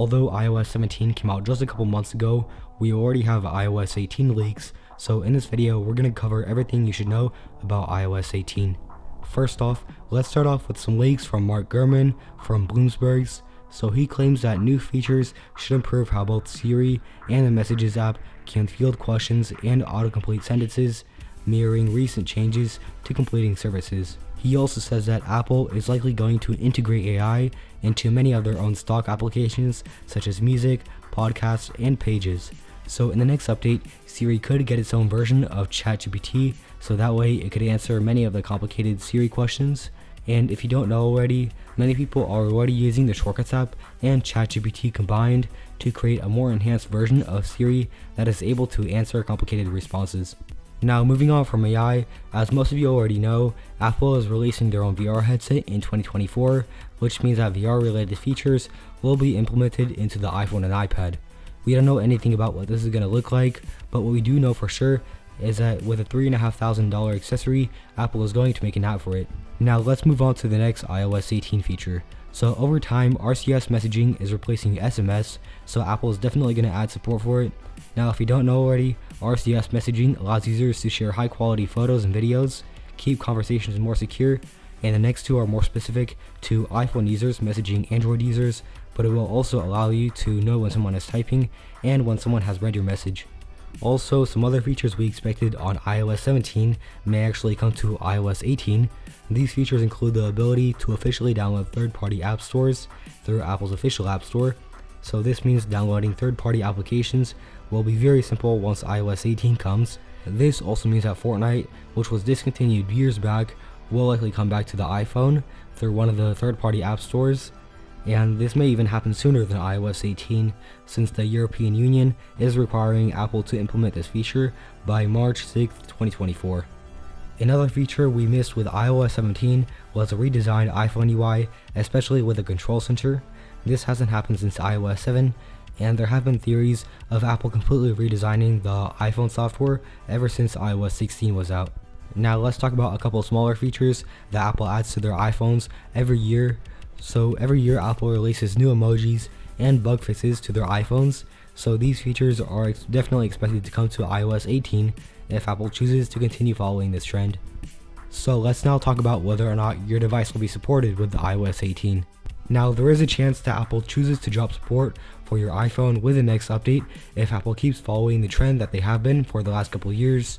although iOS 17 came out just a couple months ago, we already have iOS 18 leaks, so in this video we're going to cover everything you should know about iOS 18. First off, let's start off with some leaks from Mark Gurman from Bloomberg's. So he claims that new features should improve how both Siri and the Messages app can field questions and autocomplete sentences, mirroring recent changes to completing services. He also says that Apple is likely going to integrate AI into many of their own stock applications such as music, podcasts, and pages. So in the next update, Siri could get its own version of ChatGPT, so that way it could answer many of the complicated Siri questions. And if you don't know already, many people are already using the Shortcuts app and ChatGPT combined to create a more enhanced version of Siri that is able to answer complicated responses. Now moving on from AI, as most of you already know, Apple is releasing their own VR headset in 2024, which means that VR related features will be implemented into the iPhone and iPad. We don't know anything about what this is going to look like, but what we do know for sure is that with a $3,500 accessory, Apple is going to make an app for it. Now let's move on to the next iOS 18 feature. So over time, RCS Messaging is replacing SMS, so Apple is definitely going to add support for it. Now if you don't know already, RCS Messaging allows users to share high quality photos and videos, keep conversations more secure, and the next two are more specific to iPhone users messaging Android users, but it will also allow you to know when someone is typing and when someone has read your message. Also, some other features we expected on iOS 17 may actually come to iOS 18. These features include the ability to officially download third-party app stores through Apple's official app store. So this means downloading third-party applications will be very simple once iOS 18 comes. This also means that Fortnite, which was discontinued years back, will likely come back to the iPhone through one of the third-party app stores. And this may even happen sooner than iOS 18, since the European Union is requiring Apple to implement this feature by March 6, 2024. Another feature we missed with iOS 17 was a redesigned iPhone UI, especially with the control center. This hasn't happened since iOS 7, and there have been theories of Apple completely redesigning the iPhone software ever since iOS 16 was out. Now let's talk about a couple smaller features that Apple adds to their iPhones every year. So every year Apple releases new emojis and bug fixes to their iPhones, so these features are definitely expected to come to iOS 18 if Apple chooses to continue following this trend. So let's now talk about whether or not your device will be supported with the iOS 18. Now there is a chance that Apple chooses to drop support for your iPhone with the next update if Apple keeps following the trend that they have been for the last couple years.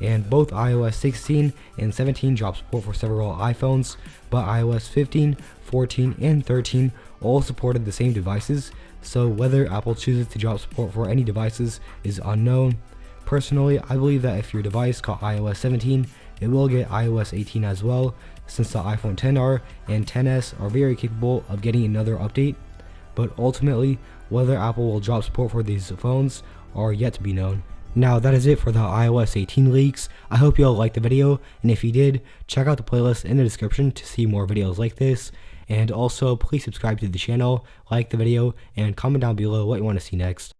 And both iOS 16 and 17 drop support for several iPhones, but iOS 15, 14, and 13 all supported the same devices, so whether Apple chooses to drop support for any devices is unknown. Personally, I believe that if your device got iOS 17, it will get iOS 18 as well, since the iPhone XR and XS are very capable of getting another update, but ultimately, whether Apple will drop support for these phones are yet to be known. Now that is it for the iOS 18 leaks. I hope you all liked the video, and if you did, check out the playlist in the description to see more videos like this, and also please subscribe to the channel, like the video, and comment down below what you want to see next.